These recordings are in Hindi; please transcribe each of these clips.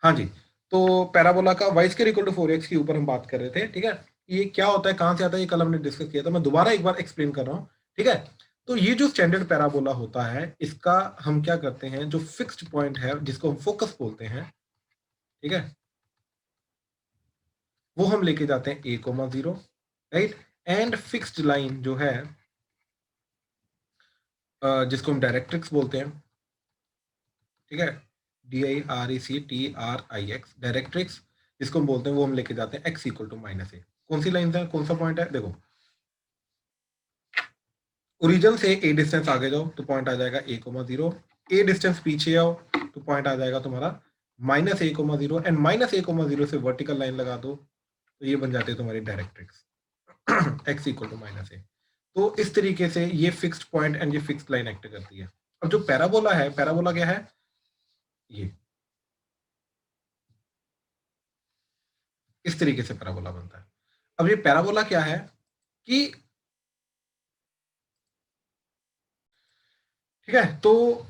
हाँ जी, तो पैराबोला का Y square equal to 4x के ऊपर हम बात कर रहे थे, ठीक है। ये क्या होता है, कहाँ से आता है, ये कल हमने डिस्कस किया था, मैं दोबारा एक बार एक्सप्लेन कर रहा हूँ, ठीक है। तो ये जो स्टैंडर्ड पैराबोला होता है, इसका हम क्या करते हैं, जो फिक्स्ड पॉइंट है जिसको हम फोकस बोलते हैं, ठीक है, वो हम लेके जाते हैं a,0, right. And fixed line जो है, जिसको हम डायरेक्ट्रिक्स बोलते हैं, ठीक है, DIRECTRIX डायरेक्ट्रिक्स जिसको हम बोलते हैं, वो हम लेके जाते हैं x इक्वल टू -a। कौन सी लाइन है, कौन सा पॉइंट है, देखो, ओरिजिन से a डिस्टेंस आगे जाओ तो पॉइंट आ जाएगा a,0, a डिस्टेंस पीछे आओ तो पॉइंट आ जाएगा तुम्हारा -a,0, एंड -a,0 से वर्टिकल लाइन लगा दो तो ये बन जाते हैं तुम्हारी directrix x equal to -a। तो इस तरीके से ये फिक्स्ड पॉइंट एंड ये फिक्स्ड लाइन एक्ट करती है। अब जो पैराबोला है, पैराबोला क्या है, ये इस तरीके से पैराबोला बनता है। अब ये पैराबोला क्या है कि, ठीक है, तो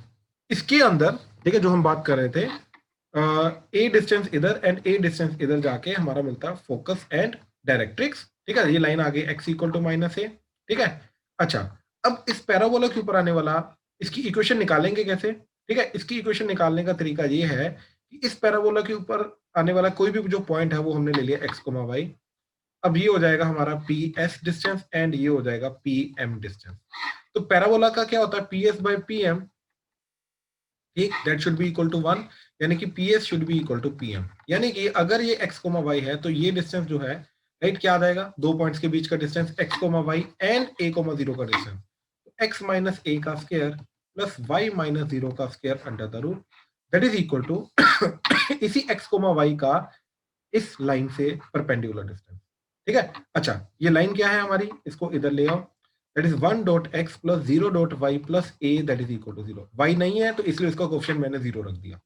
इसके अंदर, ठीक है, जो हम बात कर रहे थे, ए डिस्टेंस इधर एंड ए डिस्टेंस इधर जाके हमारा मिलता है फोकस एंड डायरेक्ट्रिक्स, ठीक है। ये लाइन आ गई x इक्वल टू -a, ठीक है। अच्छा, अब इस पैराबोला के ऊपर आने वाला, इसकी इक्वेशन निकालेंगे कैसे, ठीक है। इसकी इक्वेशन निकालने का तरीका ये है कि इस पैराबोला के ऊपर आने वाला कोई भी जो पॉइंट है वो हमने ले लिया x, y। अब ये हो जाएगा हमारा पी एस डिस्टेंस एंड ये हो जाएगा पी एम डिस्टेंस। तो पैराबोला का क्या होता है, P S by P M, ठीक, that should be equal to 1, यानी कि P S should be equal to P M. यानी कि अगर ये एक्स कोमा वाई है तो ये डिस्टेंस जो है, राइट, क्या आ जाएगा, दो पॉइंट्स के बीच का distance X comma Y and A comma zero का डिस्टेंस, एक्स माइनस ए का square plus Y minus zero का square under the root, that is equal to इसी एक्स कोमा वाई का इस लाइन से परपेंडिकुलर डिस्टेंस, ठीक है। अच्छा, ये लाइन क्या है हमारी, इसको इधर ले आओ, that is 1.x plus 0.y plus a that is equal to 0। y नहीं है तो इसलिए इसका कोएफिशिएंट मैंने 0 रख दिया,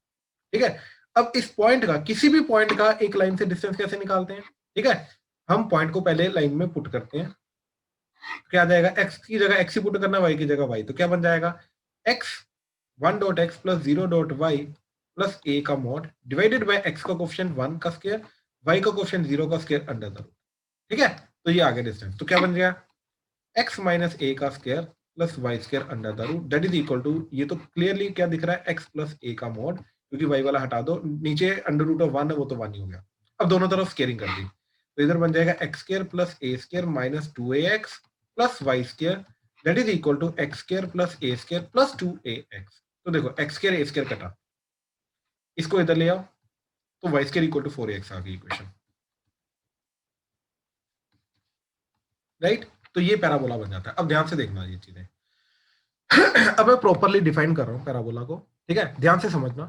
ठीक है। अब इस पॉइंट का, किसी भी पॉइंट का एक लाइन से डिस्टेंस कैसे निकालते हैं, ठीक है। हम पॉइंट को पहले लाइन में पुट करते हैं, क्या आ जाएगा, x की जगह x ही पुट करना, y की जगह y, तो क्या बन जाएगा, x 1.x plus 0.y plus a का मॉड डिवाइडेड बाय x का कोएफिशिएंट 1 का स्क्वायर, y का कोएफिशिएंट 0 का स्क्वायर अंडर द रूट, ठीक है। तो ये आ गया डिस्टेंस, तो क्या बन गया, x माइनस ए का square plus y square under the root, that is equal to, ये तो क्लियरली क्या दिख रहा है, x प्लस ए का मॉड, क्योंकि y वाला हटा दो, नीचे अंडर रूट ऑफ 1 है, वो तो 1 ही हो गया। अब दोनों तरफ स्केयरिंग कर दी, तो इधर बन जाएगा x square plus a square minus 2ax plus y square, that is equal to x square plus a square plus 2ax। तो देखो एक्स स्क्वायर ए स्क्वायर कटा, इसको इधर ले आओ, तो y square equal to 4ax आ गई इक्वेशन, राइट। तो ये पैराबोला बन जाता है। अब ध्यान से देखना ये चीजें अब मैं प्रॉपरली डिफाइन कर रहा हूं पैराबोला को, ठीक है, ध्यान से समझना।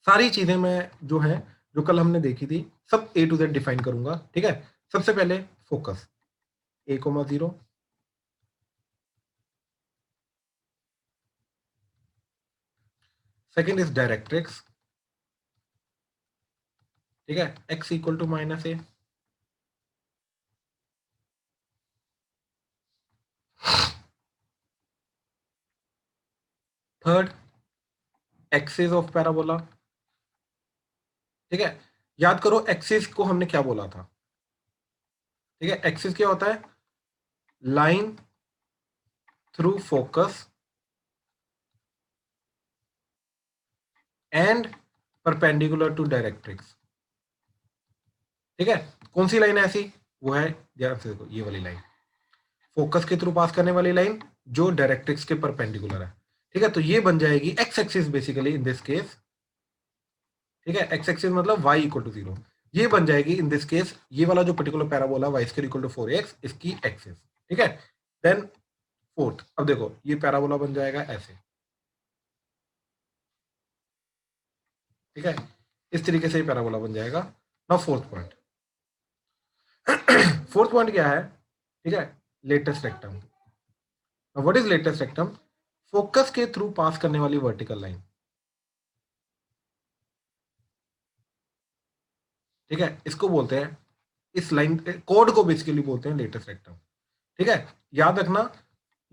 सारी चीजें मैं जो है, जो कल हमने देखी थी, सब ए टू जेड डिफाइन करूंगा, ठीक है। सबसे पहले focus a,0, second is directrix, ठीक है, x equal to -a, third axis of parabola, ठीक है। याद करो एक्सिस को हमने क्या बोला था, ठीक है। एक्सिस क्या होता है, line through focus and perpendicular to directrix, ठीक है। कौन सी लाइन है ऐसी, वो है, ध्यान से देखो, ये वाली लाइन, फोकस के थ्रू पास करने वाली लाइन जो डायरेक्ट्रिक्स के परपेंडिकुलर है, ठीक है। तो ये बन जाएगी x axis basically in this case, ठीक है। एक्स एक्सिस मतलब y इक्वल टू 0, ये बन जाएगी इन दिस केस, ये वाला जो particular parabola y square equal to 4x, इसकी एक्सिस, ठीक है। देन फोर्थ, अब देखो ये पैराबोला बन जाएगा ऐसे, ठीक है, इस तरीके से ये पैराबोला बन जाएगा। Now fourth point, fourth point क्या है, ठीक है, latus rectum. What is latus rectum, focus के थ्रू पास करने वाली वर्टिकल लाइन, ठीक है, इसको बोलते हैं, इस लाइन कोड को बेसिकली बोलते हैं लेटेस्ट रेक्टम, ठीक है। याद रखना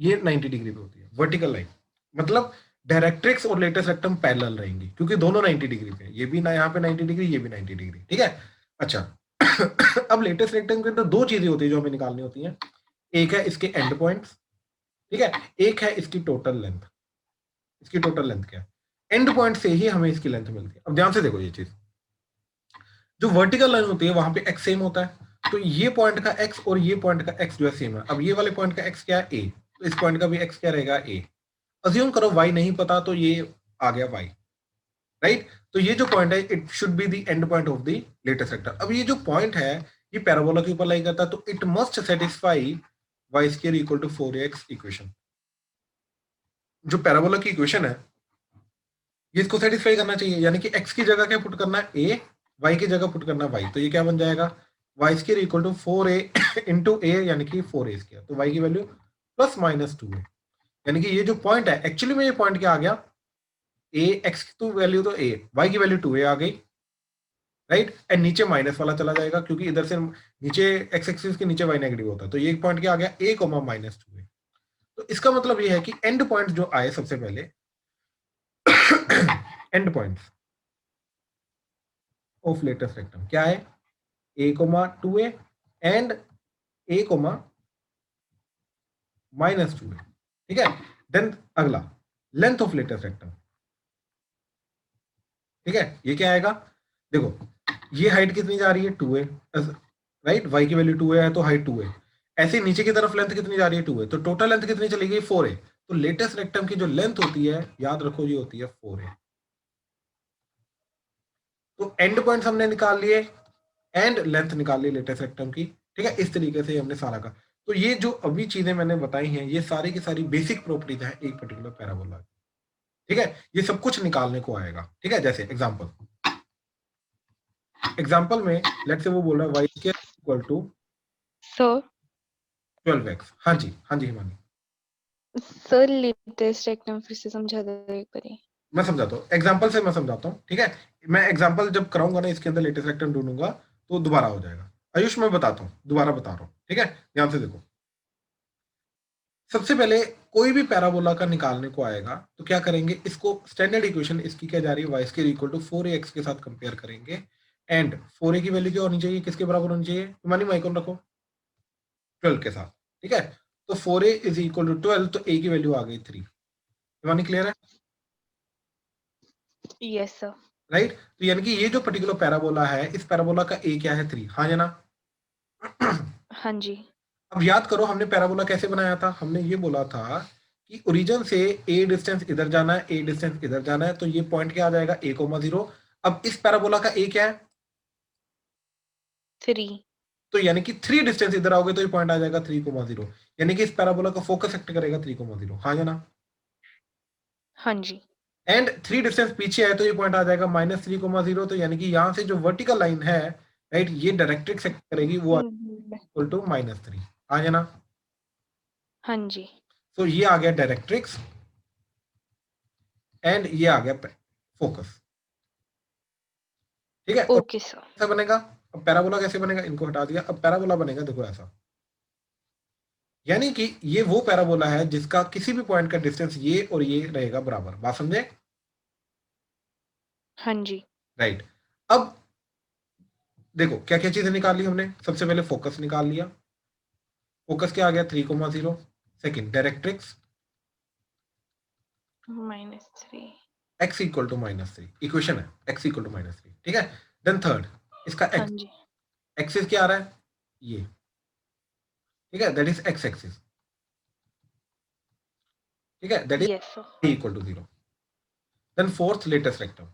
ये 90 डिग्री पे होती है वर्टिकल लाइन, मतलब डायरेक्ट्रिक्स और लेटेस्ट रेक्टम पैरेलल रहेंगी क्योंकि दोनों 90 डिग्री पे, ये भी ना यहाँ पे 90 डिग्री, ये भी 90 डिग्री, ठीक है। अच्छा अब लेटेस्ट रेक्टम के अंदर दो चीजें होती है जो हमें निकालनी होती हैं, एक है इसके एंड पॉइंट्स, ठीक है, एक है इसकी टोटल लेंथ। इसकी टोटल लेंथ क्या है, एंड पॉइंट से ही हमें इसकी लेंथ मिलती है। अब ध्यान से देखो ये चीज, जो वर्टिकल लाइन होती है वहां पे एक्स सेम होता है, तो ये पॉइंट का एक्स और ये पॉइंट का एक्स जो है सेम है। अब ये वाले पॉइंट का एक्स क्या है, ए, तो इस पॉइंट का भी एक्स क्या रहेगा, ए। अज्यूम करो वाई नहीं पता तो ये आ गया वाई, राइट। तो ये जो पॉइंट है it should be the end point of the latest vector. अब ये जो पॉइंट है ये पैराबोला के ऊपर लाई करता है, तो it must satisfy y square equal to 4x equation. जो पैराबोला की इक्वेशन है ये इसको सेटिस्फाई करना चाहिए, यानी कि x की जगह क्या पुट करना है, a, y की जगह पुट करना है y, तो ये क्या बन जाएगा, Y square equal to 4a into A, यानी कि 4a स्क्वायर, तो y की वैल्यू प्लस माइनस 2a, यानी कि ये जो पॉइंट है एक्चुअली में ये पॉइंट क्या आ गया, a, x की तो वैल्यू तो a, y की वैल्यू 2a आ गई, राइट। एंड नीचे माइनस वाला चला जाएगा क्योंकि इधर से नीचे एक्स एक्सिस के नीचे y नेगेटिव होता है, तो ये पॉइंट क्या आ गया, a कोमा माइनस 2a। तो इसका मतलब ये है कि एंड पॉइंट जो आए सबसे पहले and points of latus rectum क्या है, a comma 2a and a comma minus 2a, ठीक है। देन अगला लेंथ ऑफ लेटेस्ट रेक्टम, ठीक है, ये क्या आएगा, देखो ये हाइट कितनी जा रही है 2a, राइट, y की वैल्यू 2a है तो हाइट 2a, ऐसे नीचे की तरफ लेंथ कितनी जा रही है 2a, तो टोटल लेंथ कितनी चली गई 4a, तो लेटेस्ट रेक्टम की जो लेंथ होती है याद रखो ये होती है 4a। तो एंड पॉइंट्स हमने निकाल लिए एंड लेंथ निकाल ली लेटेस्ट रेक्टम की, ठीक है। इस तरीके से हमने सारा का, तो ये जो अभी चीजें मैंने बताई हैं ये सारी की सारी बेसिक प्रॉपर्टीज हैं एक पर्टिकुलर पैराबोला, ठीक है। ये सब कुछ निकालने को आएगा, ठीक है। जैसे एग्जांपल में लेट्स से वो बोल रहा है y square equal to sir 12x। हाँ जी हिमानी, सर लेटेस्ट रेक्टम फिर से समझा दो एक बार। मैं समझाता हूँ, एग्जांपल से मैं समझाता हूँ, ठीक है। मैं एग्जांपल जब कराऊंगा ना इसके अंदर लेटेस्ट रेक्टम ढूंढूंगा तो दोबारा हो जाएगा। आयुष मैं बताता हूँ, दोबारा बता रहा हूँ, ठीक है, ध्यान से देखो। सबसे पहले कोई भी पैराबोला का निकालने को आएगा तो क्या करेंगे, इसको स्टैंडर्ड इक्वेशन इसकी क्या जा रही है, Y square equal to 4ax के साथ कंपेयर करेंगे एंड 4a की वैल्यू क्या होनी चाहिए, किसके बराबर होनी चाहिए, मानी माइकन रखो 12 के साथ, ठीक है। तो 4a इज इक्वल टू 12, तो a की वैल्यू आ गई 3। मानी क्लियर है, यस सर। राइट। तो यानी कि ये जो पर्टिकुलर पैराबोला है इस पैराबोला का a क्या है 3, हाँ या ना। हाँ जी। अब याद करो हमने पैराबोला कैसे बनाया था, हमने ये बोला था कि ओरिजिन से a डिस्टेंस इधर जाना है, a डिस्टेंस इधर जाना है, तो ये पॉइंट क्या आ जाएगा a कोमा 0। अब इस पैराबोला का a क्या है 3। तो यानी कि 3 डिस्टेंस इधर आओगे तो ये पॉइंट आ जाएगा 3 कोमा 0, यानी कि इस पैराबोला का फोकस एक्ट करेगा 3 कोमा 0, हाँ या ना। हाँ जी। एंड 3 डिस्टेंस पीछे है तो ये पॉइंट आ जाएगा माइनस 3 कोमा 0, तो यानी कि यहाँ से जो वर्टिकल लाइन है, राइट, ये डायरेक्ट्रिक्स एक्ट करेगी वो इक्वल टू -3, हाँ या ना। हाँ जी। तो ये आ गया डायरेक्ट्रिक्स एंड ये आ गया फोकस, ठीक है। और ओके सर। कैसा बनेगा, अब पैराबोला कैसे बनेगा, इनको हटा दिया, अब पैराबोला बनेगा देखो ऐसा, यानी कि ये वो पैराबोला है जिसका किसी भी पॉइंट का डिस्टेंस ये और ये रहेगा बराबर, बात समझे, हाँ जी। राइट। अब देखो क्या क्या चीजें निकाल ली हमने, सबसे पहले फोकस निकाल लिया, फोकस क्या आ गया 3,0, second directrix -3। x equal to -3, equation है x इक्वल टू -3, ठीक है। देन थर्ड इसका हाँ x जी। एक्सिस क्या आ रहा है ये, ठीक है, दैट इज x एक्सिस, ठीक है, that yes sir. Is equal to 0। Then fourth latus rectum,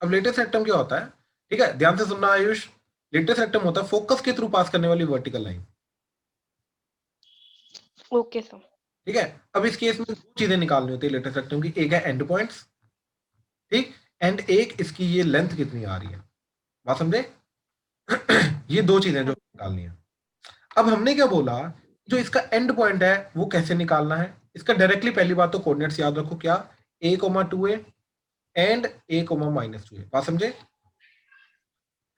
अब लेटेस्ट रेक्टम क्या होता है, ठीक है, ध्यान से सुनना आयुष, लेटेस्ट रेक्टम होता है फोकस के थ्रू पास करने वाली वर्टिकल लाइन, ओके सर। ठीक है। अब इस केस में दो चीजें निकालनी होती है लेटेस्ट रेक्टम की, एक है एंड पॉइंट्स, ठीक, एंड एक इसकी ये लेंथ कितनी आ रही है, बात समझे। ये दो चीजें जो निकालनी है। अब हमने क्या बोला, जो इसका एंड पॉइंट है वो कैसे निकालना है, इसका डायरेक्टली पहली बात तो कोऑर्डिनेट्स याद रखो, क्या a, 2a and a, -2a, बात समझे।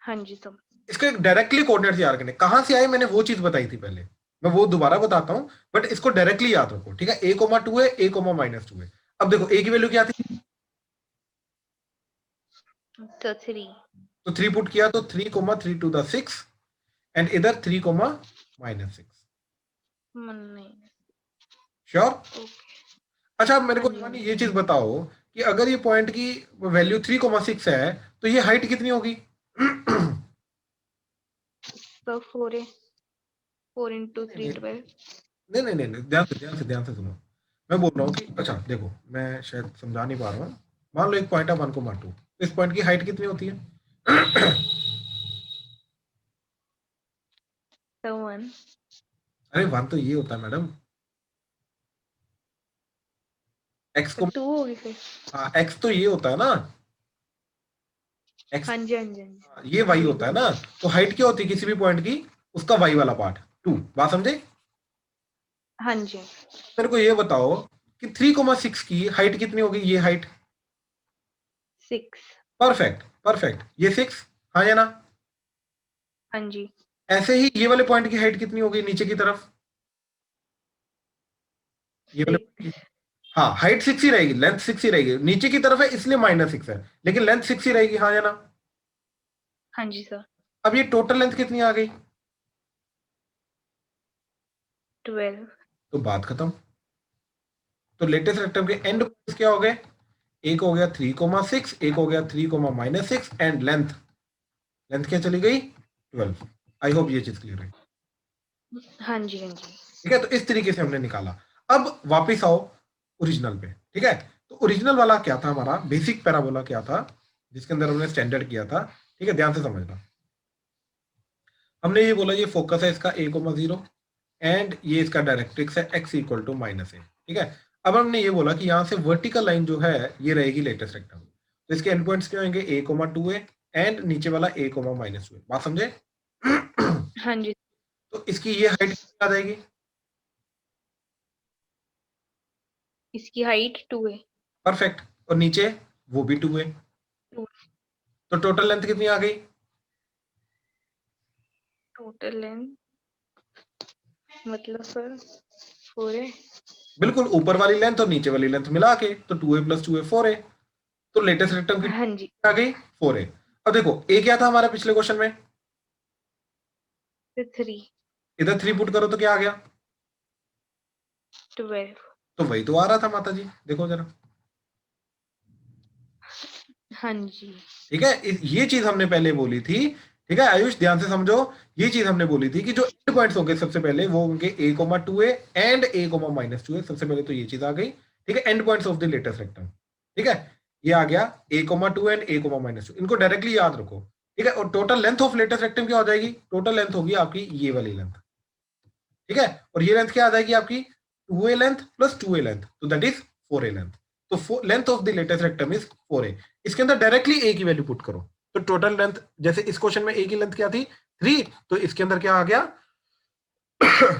हाँ जी सर। इसका एक डायरेक्टली कोऑर्डिनेट्स याद रखने, कहां से आए मैंने वो चीज बताई थी पहले, मैं वो दोबारा बताता हूं, बट इसको डायरेक्टली याद रखो, ठीक है, a, 2a, a, -2a। अब देखो a की वैल्यू क्या थी, तो 3 तो 3 पुट किया, तो 3 टू द 6 एंड इधर 3 - 6। नहीं। श्योर? ओके। अच्छा, अब मेरे को हाँ जी, हाँ जी। ये चीज बताओ कि अगर ये पॉइंट की वैल्यू 3,6 है तो ये हाइट कितनी होगी? तो 4 into 3 12। नहीं नहीं नहीं नहीं, ध्यान से सुनो। मैं बोल रहा हूँ कि अच्छा देखो, मैं शायद समझा नहीं पा रहा हूँ। मान लो एक पॉइंट है 1,2, इस पॉइंट की हाइट कितनी होती है? तो 1 अरे 1 तो ये होता है मैडम, एक्स तो को, 2 होगी फिर। हाँ एक्स तो ये होता है ना, एक्स, हाँ जी, हाँ जी, हाँ जी। ये वाई जी होता है ना। तो हाइट क्या होती है किसी भी पॉइंट की? उसका वाई वाला पार्ट 2, बात समझे? हाँ जी। मेरे को ये बताओ कि 3,6 की हाइट कितनी होगी, ये हाइट? 6। परफेक्ट परफेक्ट, ये 6, हाँ या ना? हाँ जी। ऐसे ही ये वाले पॉइंट की हाइट कितनी होगी नीचे की तरफ, ये वाले point 6। की? हाँ, हाइट 6 ही रहेगी, लेंथ 6 ही रहेगी, नीचे की तरफ है इसलिए -6 है, लेकिन लेंथ 6 ही रहेगी, हाँ या ना? हाँ जी सर। अब ये टोटल लेंथ कितनी आ गई? 12। तो बात खत्म। तो लेटेस्ट रेक्टम के एंड पॉइंट्स क्या हो गए? एक हो गया 3,6, एक हो गया 3,-6 एंड लेंथ, लेंथ क्या चली गई? 12। आई होप ये चीज क्लियर है। हाँ जी, हाँ जी। ठीक है, तो इस तरीके से हमने निकाला। अब वापिस आओ ओरिजिनल पे, ठीक है? तो ओरिजिनल वाला क्या था हमारा, बेसिक पैराबोला क्या था जिसके अंदर हमने स्टैंडर्ड किया था? ठीक है, ध्यान से समझना। हमने ये बोला ये फोकस है इसका a,0 एंड ये इसका डायरेक्ट्रिक्स है x इक्वल टू -a, ठीक है? अब हमने ये बोला कि यहाँ से वर्टिकल लाइन जो है ये रहेगी लेटेस्ट रेक्टम, तो इसके एंड पॉइंट्स क्या होंगे, a,2a एंड नीचे वाला a,-2a, बात समझे? हाँ जी। तो इसकी ये हाइट कितनी आ जाएगी? इसकी हाइट 2 है। परफेक्ट, और नीचे वो भी 2 है, 2। तो टोटल लेंथ कितनी आ गई? टोटल लेंथ मतलब सर 4 है। बिल्कुल, ऊपर वाली लेंथ और नीचे वाली लेंथ मिला के तो 2a + 2a 4a, तो लेटेस्ट रेक्टम की हाँ जी। आ गई 4a। अब देखो a क्या था हमारा पिछले क्वेश्चन में, फिर 3 इधर 3 पुट करो तो क्या आ गया? 12। तो वही तो आ रहा था माता जी, देखो जरा। हाँ जी। ठीक है, ये चीज हमने पहले बोली थी। ठीक है आयुष, ध्यान से समझो। ये चीज हमने बोली थी कि जो एंड पॉइंट्स होंगे सबसे पहले वो होंगे a,2a एंड a,-2a, सबसे पहले तो ये चीज आ गई। ठीक है, and points of the latus rectum. ठीक है, ये आ गया a,2 एंड a,-2, इनको डायरेक्टली याद रखो। ठीक है, और total length of latus rectum क्या हो जाएगी? टोटल लेंथ होगी आपकी ये वाली लेंथ। ठीक है, और ये लेंथ क्या आ जाएगी आपकी? 2a length plus 2a length, तो दैट इज 4a लेंथ। तो length of the latus rectum is 4a। इसके अंदर डायरेक्टली a की वैल्यू पुट करो, तो टोटल लेंथ, जैसे इस क्वेश्चन में a की लेंथ क्या थी? 3, तो इसके अंदर क्या आ गया?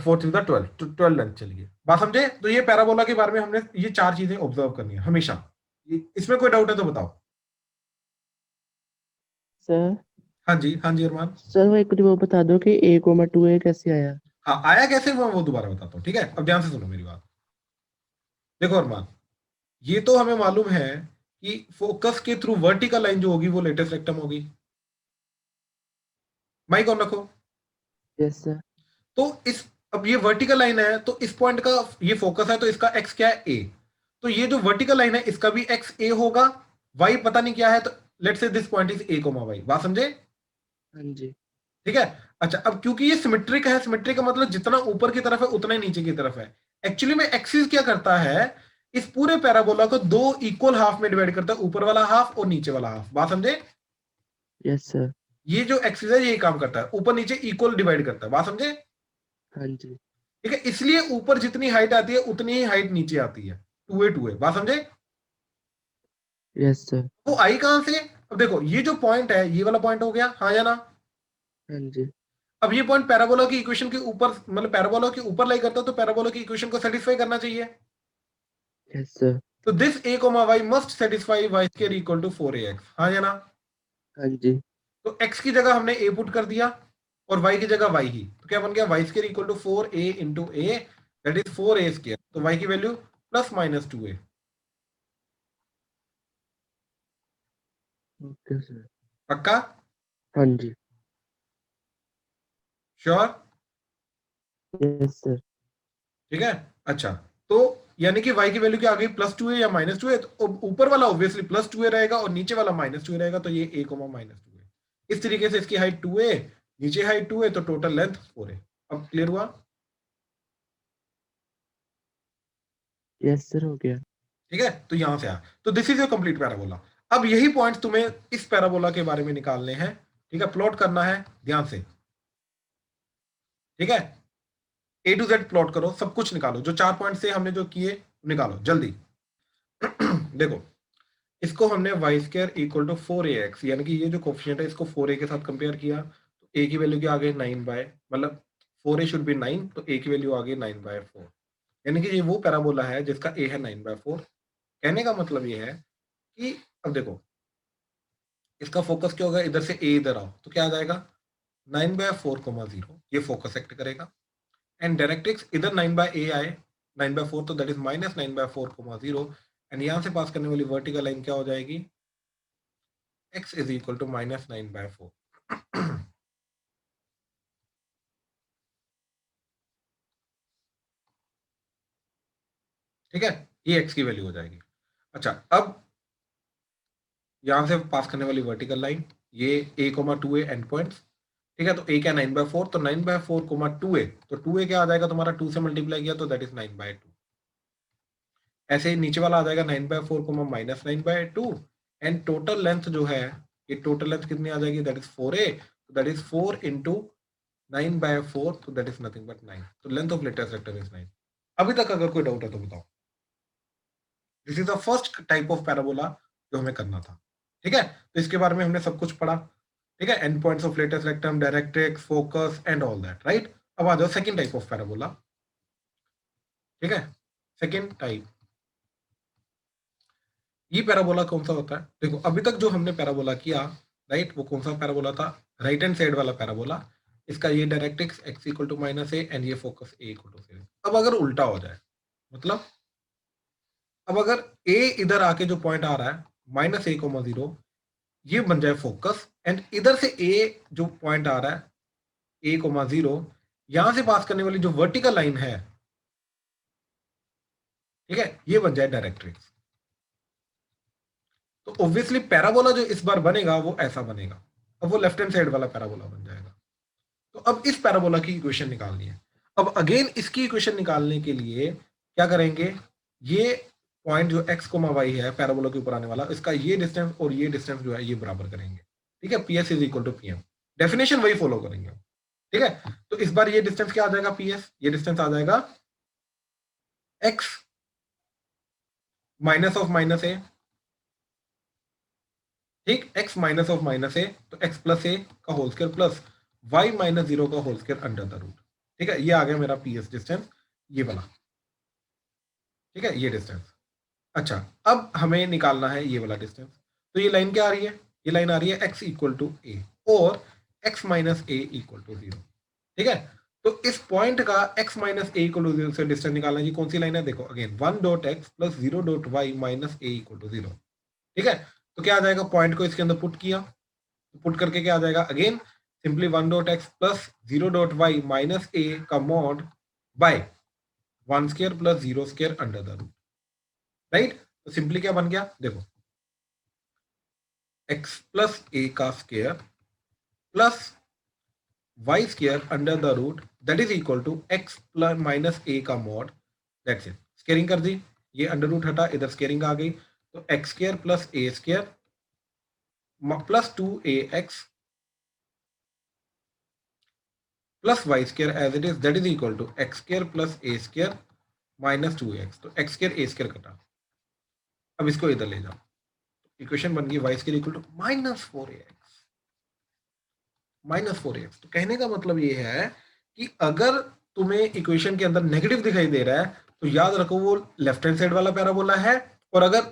4 3 12, तो 12 लेंथ चली गई, बात समझे? तो ये पैराबोला के बारे में हमने ये 4 चीजें ऑब्जर्व करनी है हमेशा। इसमें कोई डाउट है तो बताओ। सर हाँ जी अरमान। सर वो एक वो बता दो कि a,2a कैसे आया? हाँ, आया कैसे वो दोबारा बताता हूँ। ठीक है, अब ध्यान से सुनो मेरी बात। देखो अरमान, ये तो हमें मालूम है कि फोकस के थ्रू वर्टिकल लाइन जो होगी वो लेटेस्ट रेक्टम होगी। माइक ऑन रखो। Yes sir. तो इस, अब ये वर्टिकल लाइन है तो इस पॉइंट का ये फोकस है, तो इसका एक्स क्या है? ए। तो ये जो वर्टिकल लाइन है इसका भी एक्स ए होगा, वाई पता नहीं क्या है, तो let's say this point is a,y, बात समझे? हाँ जी। ठीक है। अच्छा, अब क्योंकि ये सिमेट्रिक है, सिमेट्रिक का मतलब जितना ऊपर की तरफ है उतना ही नीचे की तरफ है। एक्चुअली में एक्सिस क्या करता है, इस पूरे पैराबोला को दो इक्वल हाफ में डिवाइड करता है, ऊपर वाला हाफ और नीचे वाला हाफ, बात समझे? Yes sir. ये जो एक्सिस है ये काम करता है, ऊपर नीचे इक्वल डिवाइड करता है, बात समझे? हाँ जी। ठीक है, इसलिए ऊपर जितनी हाइट आती है उतनी ही हाइट नीचे आती है, 2a बात समझे? Yes sir. वो आई कहां से? अब देखो ये जो पॉइंट है ये वाला पॉइंट हो गया, हाँ या ना? हाँ जी। अब ये पॉइंट पैराबोला की इक्वेशन के ऊपर, मतलब पैराबोला के ऊपर लाई करता है, तो पैराबोला की इक्वेशन को सेटिस्फाई करना चाहिए। Yes sir. तो this a,y must satisfy y square equal to 4ax, हाँ या ना? हाँ जी। तो x की जगह हमने a पुट कर दिया और y की जगह y ही, तो क्या बन गया? y square equal to 4a into a, that is 4a square, तो y की वैल्यू +-2a। Okay sir. पक्का? हाँ जी। श्योर? Yes sir. ठीक है। अच्छा, तो यानी कि y की वैल्यू क्या आ गई, +2 है या -2 है, तो ऊपर वाला ऑब्वियसली +2 रहेगा और नीचे वाला -2 रहेगा, तो ये a, -2 है। इस तरीके से इसकी हाइट 2 है, नीचे हाइट 2 है, तो टोटल लेंथ 4 है। अब क्लियर हुआ? यस सर, हो गया। ठीक है, तो यहां से आया, तो this is your complete parabola. अब यही पॉइंट तुम्हें इस पैराबोला के बारे में निकालने हैं। ठीक है, प्लॉट करना है ध्यान से। ठीक है, A to Z प्लॉट करो, सब कुछ निकालो, जो 4 पॉइंट से हमने जो किए निकालो जल्दी। देखो, इसको हमने Y square equal to 4ax, यानी कि ये जो कोफिशिएंट है इसको 4a के साथ कंपेयर किया, तो a की वैल्यू क्या आ गई 9 बाय, मतलब 4a शुड बी 9, तो a की वैल्यू आ गई 9/4, यानी कि ये वो पैराबोला है जिसका a है 9/4। कहने का मतलब ये है कि अब देखो, इसका फोकस क्या होगा, इधर से a इधर आओ तो क्या आ जाएगा 9/4, ये फोकस एक्ट करेगा। एंड डायरेक्ट्रिक्स इधर 9/a आए, 9/4, तो दैट इज -9/4, एंड यहां से पास करने वाली वर्टिकल लाइन क्या हो जाएगी, x इज इक्वल टू -9/4। ठीक है, ये x की वैल्यू हो जाएगी। अच्छा, अब यहां से पास करने वाली वर्टिकल लाइन, ये a, 2a एंड पॉइंट्स। ठीक है, तो a क्या 9/4, तो 9/4, 2a, तो 2a क्या आ जाएगा तुम्हारा, 2 से मल्टीप्लाई किया तो दैट इज 9/2। ऐसे ही नीचे वाला आ जाएगा 9/4, -9/2, एंड टोटल लेंथ जो है, ये टोटल लेंथ कितनी आ जाएगी, दैट इज 4a, तो दैट इज 4 इंटू 9/4, तो दैट इज नथिंग बट 9, तो length of latest vector is 9। अभी तक अगर कोई डाउट है तो बताओ। This is the first type of parabola जो हमें करना था। ठीक है, तो इसके बारे में हमने सब कुछ पढ़ा। ठीक है, and points of latus rectum, directrix, focus and all that, right. अब आ जाओ सेकंड टाइप ऑफ पैराबोला। ठीक है, सेकंड टाइप, ये पैराबोला कौन सा होता है, देखो अभी तक जो हमने पैराबोला किया, राइट, वो कौन सा पैराबोला था, राइट हैंड साइड वाला पैराबोला। इसका ये directrix x equal to -a and ये फोकस a इक्वल टू 0। अब अगर उल्टा हो जाए, मतलब अब अगर a इधर आके जो पॉइंट आ रहा है -a, 0, ये बन जाए फोकस, एंड इधर से a जो पॉइंट आ रहा है a, 0, यहां से पास करने वाली जो वर्टिकल लाइन है, ठीक है, ये बन जाए डायरेक्ट्रिक्स। तो ऑब्वियसली पैराबोला जो इस बार बनेगा वो ऐसा बनेगा, अब वो लेफ्ट हैंड साइड वाला पैराबोला बन जाएगा। तो अब इस पैराबोला की इक्वेशन निकालनी है। अब अगेन इसकी इक्वेशन निकालने के लिए क्या करेंगे, ये पॉइंट जो x, y है पैराबोला के ऊपर आने वाला, इसका ये डिस्टेंस और ये डिस्टेंस जो है ये बराबर करेंगे। ठीक है, PS is equal to PM, definition वही फॉलो करेंगे। ठीक है, तो इस बार ये डिस्टेंस क्या आ जाएगा PS, ये डिस्टेंस आ जाएगा x माइनस ऑफ -a, ठीक, x माइनस ऑफ -a, तो x प्लस a का होल स्क्वायर प्लस y -0 का whole square under the root. ठीक है, ये आ गया मेरा PS डिस्टेंस, ये वाला। ठीक है, ये डिस्टेंस। अच्छा, अब हमें निकालना है ये वाला डिस्टेंस, तो ये लाइन क्या आ रही है, ये लाइन आ रही है x इक्वल टू a और x minus a equal to 0। ठीक है, तो इस पॉइंट का x minus a equal to 0 से डिस्टेंस निकालना है, ये कौन सी लाइन है, देखो again 1.x plus 0.y minus a equal to 0। ठीक है, तो क्या आ जाएगा, पॉइंट को इसके अंदर पुट किया, पुट करके क्या आ जाएगा, again simply 1.x plus 0.y minus a का mod by 1 square plus 0 square under the root, right. तो सिंपली क्या बन गया, देखो x प्लस a का square plus y square under the root that is equal to x plus minus a का मॉड, दैट्स इट। स्केयरिंग कर दी, ये अंडर रूट हटा, इधर स्केयरिंग आ गई, तो x square plus a square plus 2ax plus y square as it is, that is equal to x square plus a square minus 2x, तो x स्क्वायर a स्क्वायर कटा। अब इसको इधर ले जाओ, इक्वेशन बन गई y square equal to -4ax। तो कहने का मतलब ये है कि अगर तुम्हें इक्वेशन के अंदर नेगेटिव दिखाई दे रहा है तो याद रखो वो लेफ्ट हैंड साइड वाला पैराबोला है, और अगर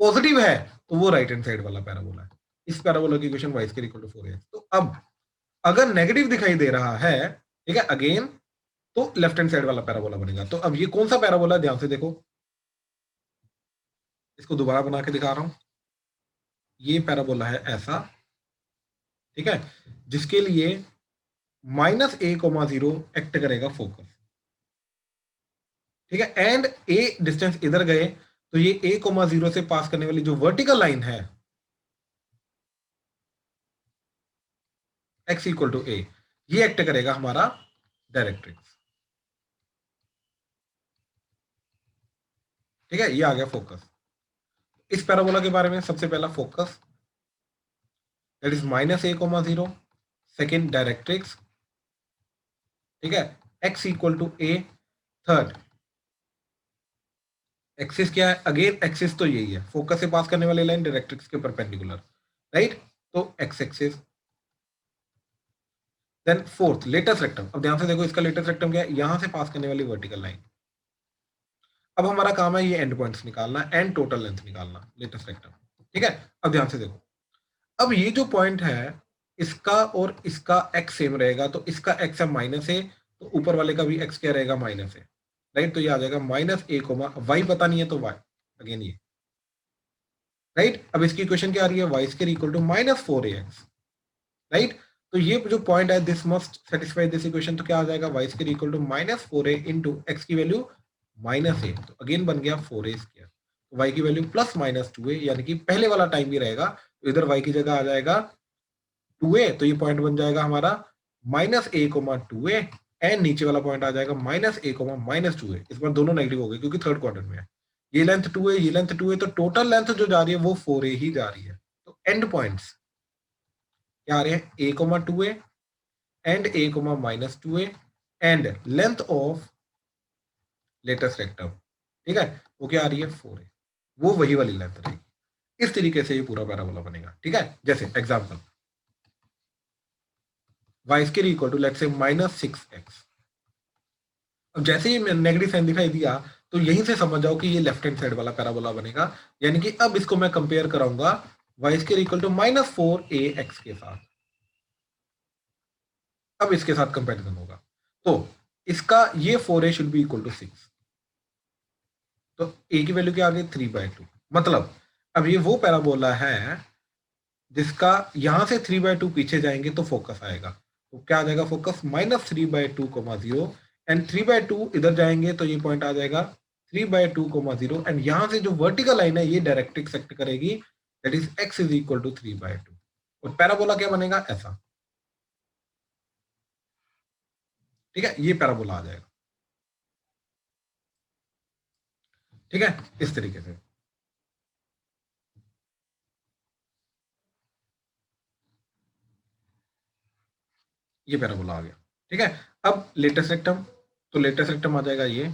पॉजिटिव है तो वो राइट हैंड साइड वाला पैराबोला है। इस पैराबोला की equation y square equal to 4ax। तो अब अगर नेगेटिव दिखाई दे रहा है, ठीक है, अगेन तो लेफ्ट हैंड साइड वाला पैराबोला बनेगा। तो अब ये कौन सा पैराबोला है, ध्यान से देखो, इसको दोबारा बना के दिखा रहा हूं। ये पैराबोला है ऐसा, ठीक है, जिसके लिए -a,0 एक्ट करेगा फोकस, ठीक है, एंड ए डिस्टेंस इधर गए तो ये a,0 से पास करने वाली जो वर्टिकल लाइन है x इक्वल टू ए, ये एक्ट करेगा हमारा डायरेक्ट्रिक्स, ठीक है, ये आ गया फोकस। इस पैराबोला के बारे में सबसे पहला focus that is -a,0, second directrix, ठीक है, x equal to a, third axis क्या है, अगेन एक्सिस तो यही है, फोकस से पास करने वाली लाइन डायरेक्ट्रिक्स के परपेंडिकुलर, राइट, तो x axis. Then fourth latus rectum, अब ध्यान से देखो इसका लेटेस्ट रेक्टम क्या है, यहां से पास करने वाली वर्टिकल लाइन। अब हमारा काम है ये एंड पॉइंट्स निकालना एंड टोटल लेंथ निकालना लेटेस्ट रेक्टम, ठीक है। अब ध्यान से देखो, अब ये जो पॉइंट है इसका और इसका x सेम रहेगा, तो इसका x है -a, तो ऊपर वाले का भी x क्या रहेगा, -a, राइट, तो ये आ जाएगा -a, y पता नहीं है तो y, अगेन ये, राइट। अब इसकी इक्वेशन क्या आ रही है, y square equal to -4ax, right, तो ये जो पॉइंट है this must satisfy this equation, तो क्या आ जाएगा, y square equal to -4a into x की वैल्यू -a, तो अगेन बन गया 4a स्क्वायर, तो y की वैल्यू +-2a, यानी कि पहले वाला टाइम भी रहेगा, तो इधर y की जगह आ जाएगा 2a, तो ये पॉइंट बन जाएगा हमारा -a,2a, एंड नीचे वाला पॉइंट आ जाएगा -a,-2a, इस बार दोनों नेगेटिव हो गए क्योंकि थर्ड क्वाड्रेंट में है, ये लेंथ 2a, ये लेंथ 2a, तो टोटल लेंथ जो जा रही है वो 4a ही जा रही है। तो एंड पॉइंट्स क्या आ रहे हैं, a,2a and a,-2a and length of latus rectum, ठीक है, वो क्या आ रही है 4a, वो वही वाली लेंथ रहेगी। इस तरीके से ये पूरा पैराबोला बनेगा, ठीक है। जैसे example y square equal to let's say -6x, अब जैसे ही नेगेटिव साइन दिखाई दिया तो यहीं से समझ जाओ कि ये लेफ्ट हैंड साइड वाला पैराबोला बनेगा, यानी कि अब इसको मैं कंपेयर कराऊंगा y square equal to -4ax के साथ, अब इसके साथ कंपैरिजन होगा, तो इसका ये 4a should be equal to 6, तो a की वैल्यू क्या आ गई 3/2, मतलब अब ये वो पैराबोला है जिसका यहां से 3/2 पीछे जाएंगे तो फोकस आएगा, तो क्या आ जाएगा फोकस -3/2, एंड 3/2 इधर जाएंगे तो ये पॉइंट आ जाएगा 3/2, एंड यहां से जो वर्टिकल लाइन है ये डायरेक्ट्रिक्स एक्ट करेगी, that is x is equal to 3/2, और पैराबोला क्या बनेगा ऐसा, ठीक है, ये पैराबोला आ जाएगा, ठीक है, इस तरीके से। ये पैराबोला आ गया, ठीक है। अब लेटेस्ट रेक्टम, तो लेटेस्ट रेक्टम आ जाएगा ये,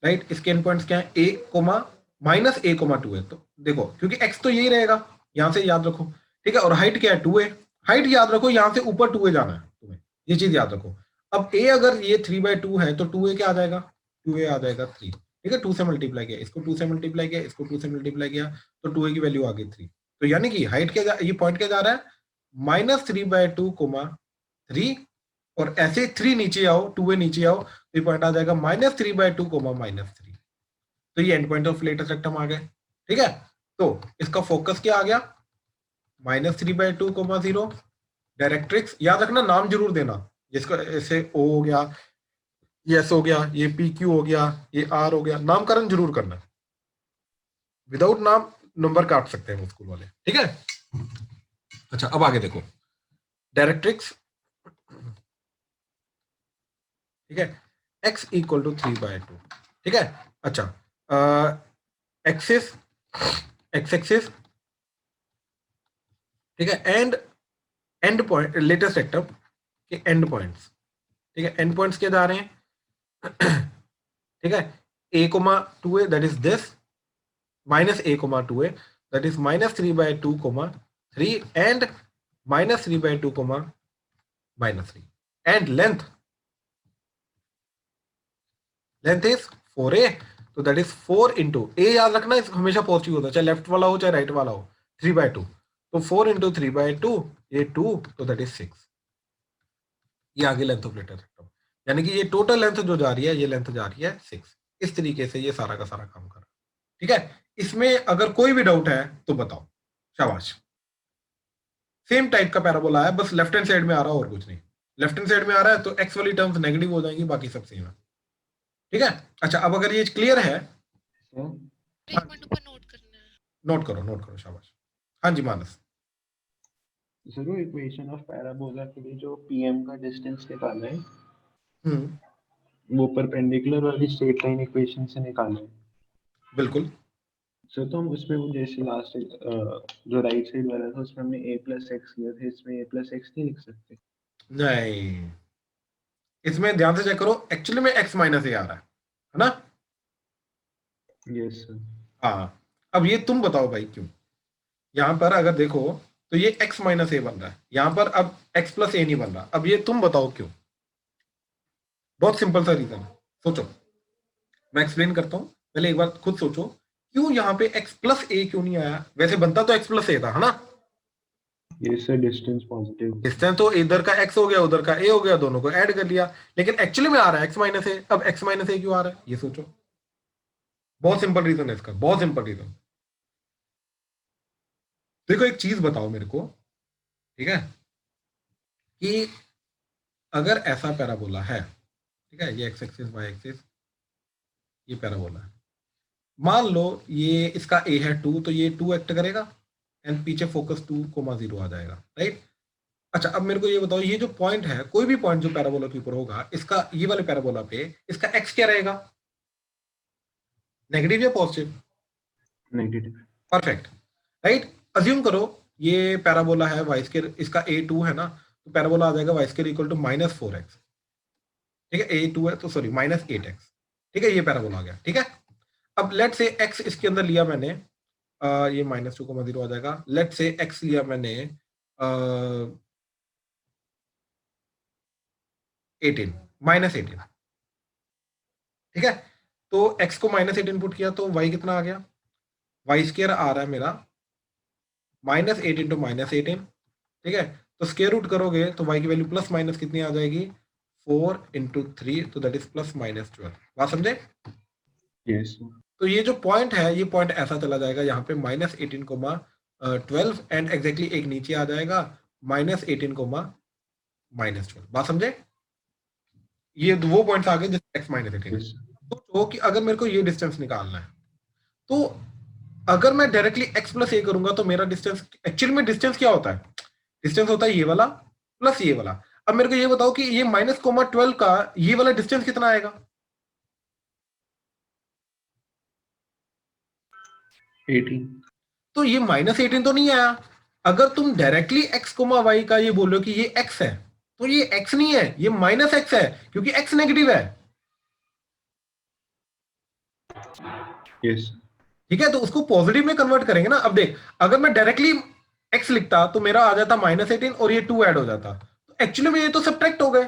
राइट, इसके एंड पॉइंट्स क्या है, a,-a,2 है, तो देखो क्योंकि x तो यही रहेगा, यहां से याद रखो, ठीक है, और हाइट क्या है 2a, हाइट याद रखो यहां से ऊपर 2a जाना है तुम्हें, ये चीज याद रखो। अब a अगर ये 3/2 है तो 2a क्या आ जाएगा, 2a आ जाएगा 3, ठीक है, 2 से मल्टीप्लाई किया, इसको 2 से मल्टीप्लाई किया, इसको 2 से मल्टीप्लाई किया, तो 2a की वैल्यू आ गई 3, तो यानी कि हाइट क्या ये पॉइंट क्या जा रहा है -3/2, 3, और ऐसे 3 नीचे आओ, 2a नीचे आओ, तो ये पॉइंट आ जाएगा -3/2, -3, तो ये end point of latus rectum आ गए, ठीक है। तो इसका फोकस क्या आ गया -3/2, डायरेक्ट्रिक्स याद रखना, नाम जरूर देना, जिसको ऐसे O हो गया, ये S हो गया, ये PQ हो गया, ये R हो गया, नामकरण जरूर करना, विदाउट नाम नंबर काट सकते हैं वो स्कूल वाले, ठीक है। अच्छा अब आगे देखो डायरेक्ट्रिक्स, ठीक है, x इक्वल टू 3/2, ठीक है। अच्छा एक्सिस, x एक्सिस, ठीक है, and and point latus rectum के एंड पॉइंट्स, ठीक है, एंड पॉइंट्स क्या जा रहे हैं ठीक है, a,2a that is this, -a,2a that is -3/2, 3 and -3/2, -3, and length is 4a, तो दैट इज 4 इंटू a, याद रखना इस हमेशा पॉजिटिव होता है, चाहे लेफ्ट वाला हो चाहे राइट वाला हो, 3/2, तो 4 इंटू 3/2, ये 2, तो दैट इज 6, ये आगे लेंथ ऑफ लेटेस्ट रेक्टम, यानी कि ये टोटल लेंथ जो जा रही है ये लेंथ जा रही है 6, इस तरीके से ये सारा का सारा काम कर रहा है, ठीक है। इसमें अगर कोई भी डाउट है तो बताओ। शाबाश। सेम टाइप का पैराबोला है, बस लेफ्ट हैंड साइड में आ रहा है और कुछ नहीं। लेफ्ट हैंड साइड में आ रहा है तो एक्स वाली टर्म्स नेगेटिव हो जाएंगी, बाकी सब सेम है। ठीक है। अच्छा, अब अगर ये क्लियर है, एक मिनट ऊपर नोट करना है। नोट करो, शाबाश। हाँ जी मानस। सर वो इक्वेशन ऑफ पैराबोला के लिए जो पीएम का डिस्टेंस निकाला है वो परपेंडिकुलर वाली स्ट्रेट लाइन इक्वेशन से निकाला है। बिल्कुल। सर तो हम उसमें वो जैसे लास्ट जो राइट साइड वाला था उसमें हमने a प्लस एक्स लिया था, इसमें a प्लस एक्स नहीं लिख सकते? नहीं, इसमें ध्यान से चेक करो, एक्चुअली में एक्स माइनस ए आ रहा है ना? Yes sir. हाँ, अब ये तुम बताओ भाई क्यों? यहां पर अगर देखो तो ये x माइनस ए बन रहा है, यहां पर अब x प्लस ए नहीं बन रहा। अब ये तुम बताओ क्यों? बहुत सिंपल सा रीजन है, सोचो। मैं एक्सप्लेन करता हूं, पहले एक बार खुद सोचो, क्यों यहां पे x प्लस ए क्यों नहीं आया? वैसे बनता तो x प्लस ए था, है ना? Yes sir, distance positive. Distance तो इधर का x हो गया, उधर का a हो गया, दोनों को ऐड कर लिया, लेकिन एक्चुअली में आ रहा है x माइनस ए। अब x माइनस ए क्यों आ रहा है, ये सोचो। बहुत सिंपल रीजन है इसका, बहुत सिंपल रीजन। देखो एक चीज बताओ मेरे को, ठीक है, कि अगर ऐसा पैराबोला है, ठीक है, ये एक्स एक्सिस वाई एक्सिस, ये पैराबोला है, मान लो ये इसका ए है 2, तो ये 2 एक्ट करेगा एंड पीछे फोकस 2,0 आ जाएगा, राइट? अच्छा, अब मेरे को ये बताओ, ये जो पॉइंट है, कोई भी पॉइंट जो पैराबोला के ऊपर होगा, इसका ये वाले पैराबोला पे इसका एक्स क्या रहेगा? नेगेटिव या positive? Negative. Perfect, right? Assume करो ये पैराबोला है वाई स्क्वायर, इसका a2 है ना, तो पैराबोला आ जाएगा Y square equal to -4x। ठीक है, a2 है तो सॉरी -8x। ठीक है, ये पैराबोला आ गया। ठीक है, अब लेट से x इसके अंदर लिया मैंने, ये -2,0 आ जाएगा। लेट से x लिया मैंने 18, -18। ठीक है, तो x को -18 पुट किया तो y कितना आ गया? वाई स्क्वायर आ रहा है मेरा -8 इंटू -18। ठीक है, तो स्क्वायर रूट करोगे तो y की वैल्यू प्लस माइनस कितनी आ जाएगी? 4 इंटू 3, तो दैट इज +-12। बात समझे? यस। तो ये जो पॉइंट है, ये पॉइंट ऐसा चला जाएगा यहाँ पे -18,12 एंड एग्जैक्टली एक नीचे आ जाएगा -18,-12। बात समझे? ये वो पॉइंट्स आ गए जिसमें x -18। यस। सोचो कि अगर मेरे को ये डिस्टेंस निकालना है, तो अगर मैं डायरेक्टली x प्लस ए करूंगा तो मेरा डिस्टेंस, एक्चुअली में डिस्टेंस क्या होता है? डिस्टेंस होता है ये वाला प्लस ये वाला। अब मेरे को ये बताओ कि ये -12 का ये वाला डिस्टेंस कितना आएगा? 18। तो ये -18 तो नहीं आया। अगर तुम डायरेक्टली x, y का ये बोलो कि ये x है, तो ये x नहीं है, ये -x है, क्योंकि x नेगेटिव है। यस। ठीक है, तो उसको पॉजिटिव में कन्वर्ट करेंगे ना। अब देख, अगर मैं डायरेक्टली x लिखता तो मेरा आ जाता -18 और ये 2 ऐड हो जाता, तो एक्चुअली में ये तो सब्ट्रैक्ट हो गए।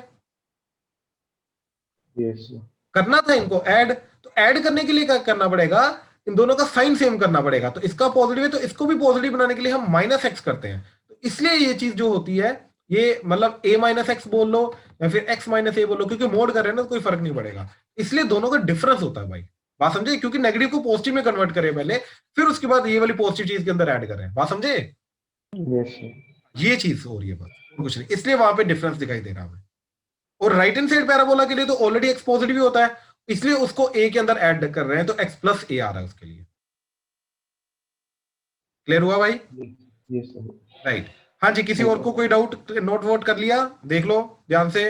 यस। करना था इनको ऐड, तो ऐड करने के लिए क्या करना पड़ेगा? इन दोनों का साइन सेम करना पड़ेगा। तो इसका पॉजिटिव है तो इसको भी पॉजिटिव बनाने के लिए हम -x करते हैं। तो इसलिए ये चीज जो होती है, ये मतलब a-x बोल लो या फिर x - a बोल लो, क्योंकि मोड कर रहे हैं ना तो कोई फर्क नहीं पड़ेगा। इसलिए दोनों का डिफरेंस होता है भाई। बात समझे? क्योंकि नेगेटिव को पॉजिटिव में कन्वर्ट करें पहले, फिर उसके बाद ये वाली पॉजिटिव चीज के अंदर ऐड करें। बात समझे? यस। ये चीज हो रही है बस, और कुछ नहीं। इसलिए वहां पे डिफरेंस दिखाई दे रहा है। और राइट हैंड साइड पैराबोला के लिए तो ऑलरेडी एक्स पॉजिटिव ही होता है, इसलिए उसको ए के अंदर ऐड कर रहे हैं, तो x प्लस ए आ रहा है उसके लिए। क्लियर हुआ भाई? Yes sir. राइट। हाँ जी, किसी और को कोई डाउट? नोट वोट कर लिया? देख लो ध्यान से,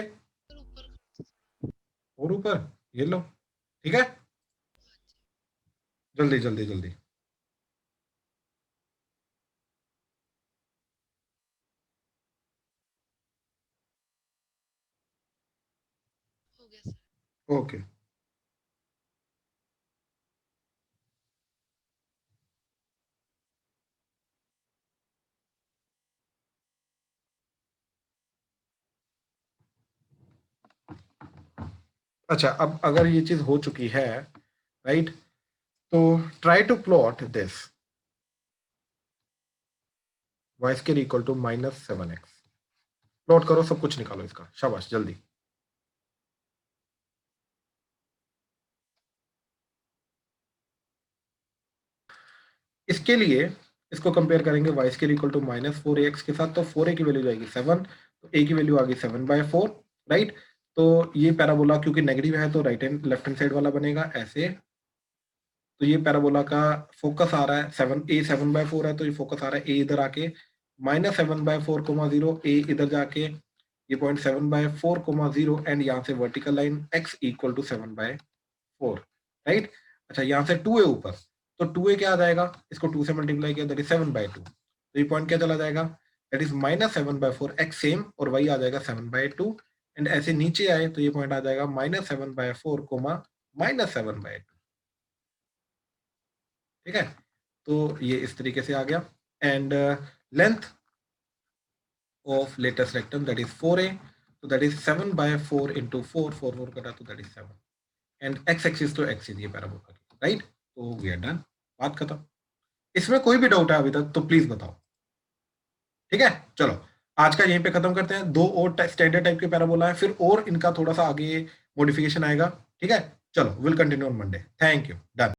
और ऊपर ये लो। ठीक है, जल्दी जल्दी जल्दी। हो गया सर। ओके, अच्छा, अब अगर ये चीज हो चुकी है, राइट, तो try to plot this y square equal to -7x। Plot करो, सब कुछ निकालो इसका, शाबाश जल्दी। इसके लिए इसको कंपेयर करेंगे y square equal to -4ax के साथ, तो 4a की वैल्यू जाएगी 7, तो a की वैल्यू आ गई 7/4, राइट। तो ये पैराबोला क्योंकि नेगेटिव है तो right hand left hand side वाला बनेगा ऐसे। तो ये पैराबोला का फोकस आ रहा है 7/4 है, तो ये फोकस आ रहा है a इधर आके -7/4, 0 a इधर जाके ये पॉइंट 7/4, 0 एंड यहाँ से vertical line x equal to 7/4, right. अच्छा यहाँ से 2a ऊपर, तो 2a क्या आ जाएगा, इसको 2 से मल्टीप्लाई किया दैट इज 7/2, तो ये पॉइंट क्या चला जाएगा, दैट इज -7/4 x सेम, और y आ जाएगा 7/2, एंड ऐसे नीचे आए तो ये पॉइंट आ जाएगा -7/4, -7/2, ठीक है। तो ये इस तरीके से आ गया, and length of latus rectum that is 4a, तो दैट इज 7/4 into 4, 4 कटा तो that is 7, and x axis तो x इज ये पैराबोला की, राइट। तो वी आर डन, बात खत्म। इसमें कोई भी डाउट है अभी तक तो प्लीज बताओ, ठीक है। चलो आज का यहीं पे खत्म करते हैं। 2 और स्टैंडर्ड टाइप के पैराबोला है, फिर और इनका थोड़ा सा आगे मॉडिफिकेशन आएगा, ठीक है। चलो will continue on Monday, thank you, done.